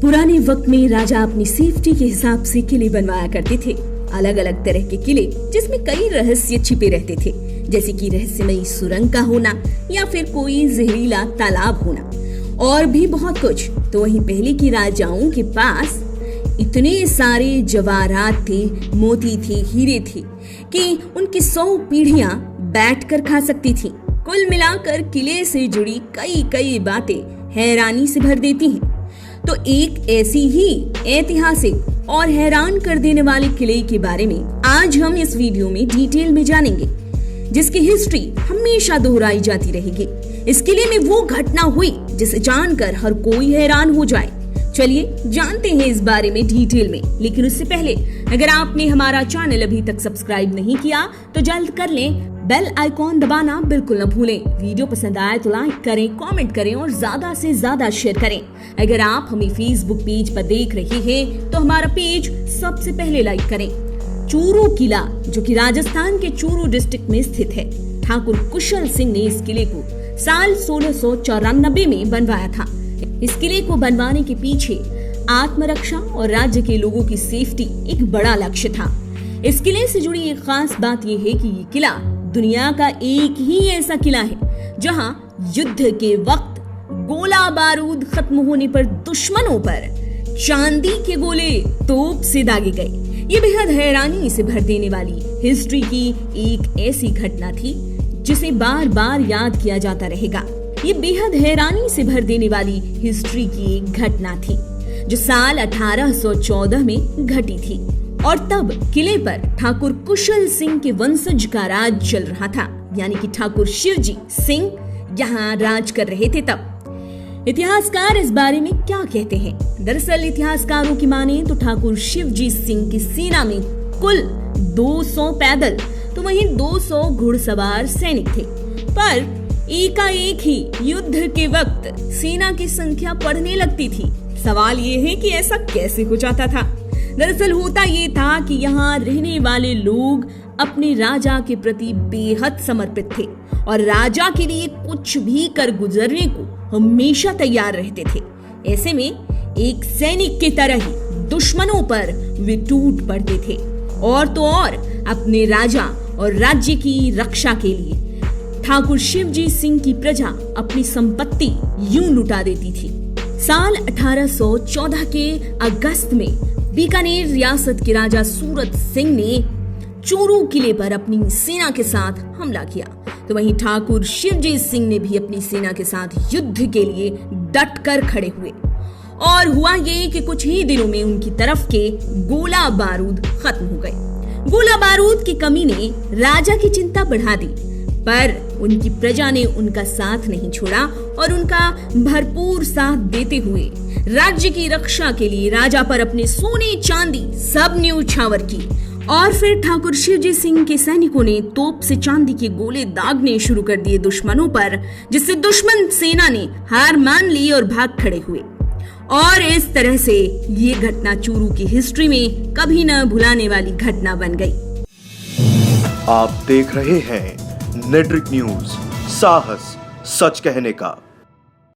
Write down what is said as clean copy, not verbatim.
पुराने वक्त में राजा अपनी सेफ्टी के हिसाब से किले बनवाया करते थे। अलग अलग तरह के किले जिसमें कई रहस्य छिपे रहते थे, जैसे कि रहस्यमयी सुरंग का होना या फिर कोई जहरीला तालाब होना और भी बहुत कुछ। तो वहीं पहले के राजाओं के पास इतने सारे जवाहरात थे, मोती थे, हीरे थे कि उनकी 100 पीढ़ियां बैठकर खा सकती थी। कुल मिलाकर किले से जुड़ी कई बातें हैरानी से भर देती हैं। तो एक ऐसी ही ऐतिहासिक और हैरान कर देने वाले किले के बारे में आज हम इस वीडियो में डिटेल में जानेंगे, जिसकी हिस्ट्री हमेशा दोहराई जाती रहेगी। इस किले में वो घटना हुई जिसे जानकर हर कोई हैरान हो जाए। चलिए जानते हैं इस बारे में डिटेल में, लेकिन उससे पहले अगर आपने हमारा चैनल अभी तक सब्सक्राइब नहीं किया तो जल्द कर लें, बेल आइकॉन दबाना बिल्कुल न भूलें। वीडियो पसंद आए तो लाइक करें, कमेंट करें और ज्यादा से ज्यादा शेयर करें। अगर आप हमें फेसबुक पेज पर देख रहे हैं तो हमारा पेज सबसे पहले लाइक करें। चूरू किला, जो कि राजस्थान के चूरू डिस्ट्रिक्ट में स्थित है, ठाकुर कुशल सिंह ने इस किले को साल 1694 में बनवाया था। इस किले को बनवाने के पीछे आत्मरक्षा और राज्य के लोगों की सेफ्टी एक बड़ा लक्ष्य था। इस किले से जुड़ी एक खास बात यह है कि ये किला दुनिया का एक ही ऐसा किला है जहां युद्ध के वक्त गोला बारूद खत्म होने पर दुश्मनों पर चांदी के गोले तोप से दागे गए। ये बेहद हैरानी से भर देने वाली हिस्ट्री की एक ऐसी घटना थी जिसे बार बार याद किया जाता रहेगा। ये बेहद हैरानी से भर देने वाली हिस्ट्री की एक घटना थी जो साल 1814 में घटी थी और तब किले पर ठाकुर कुशल सिंह के वंशज का राज चल रहा था, यानी कि ठाकुर शिवजी सिंह यहाँ राज कर रहे थे तब। इतिहासकार इस बारे में क्या कहते हैं? दरअसल इतिहासकारों की माने तो ठाकुर शिवजी सिंह की सेना में कुल 200 पैदल तो वहीं 200 घुड़सवार सैनिक थे, पर एकाएक ही युद्ध के वक्त सेना की संख्या बढ़ने लगती थी। सवाल ये है कि ऐसा कैसे हो जाता था? दरअसल होता ये था कि यहाँ रहने वाले लोग अपने राजा के प्रति बेहद समर्पित थे और राजा के लिए कुछ भी कर गुजरने को हमेशा तैयार रहते थे। ऐसे में एक सैनिक की तरह ही दुश्मनों पर वे टूट पड़ते थे और तो और अपने राजा और राज्य की रक्षा के लिए ठाकुर शिवजी सिंह की प्रजा अपनी संपत्ति यूं लुटा देती थी। साल 1814 के अगस्त में बीकानेर रियासत के राजा सूरत सिंह ने चूरू किले पर अपनी सेना के साथ हमला किया, तो वहीं ठाकुर शिवजी सिंह ने भी अपनी सेना के साथ युद्ध के लिए डटकर खड़े हुए और हुआ ये कि कुछ ही दिनों में उनकी तरफ के गोला बारूद खत्म हो गए। गोला बारूद की कमी ने राजा की चिंता बढ़ा दी, पर उनकी प्रजा ने उनका साथ नहीं छोड़ा और उनका भरपूर साथ देते हुए राज्य की रक्षा के लिए राजा पर अपने सोने चांदी सब न्यौछावर की और फिर ठाकुर शिवजी सिंह के सैनिकों ने तोप से चांदी के गोले दागने शुरू कर दिए दुश्मनों पर, जिससे दुश्मन सेना ने हार मान ली और भाग खड़े हुए। और इस तरह से ये घटना चूरू की हिस्ट्री में कभी न भुलाने वाली घटना बन गई। आप देख रहे हैं नेट्रिक न्यूज, साहस सच कहने का।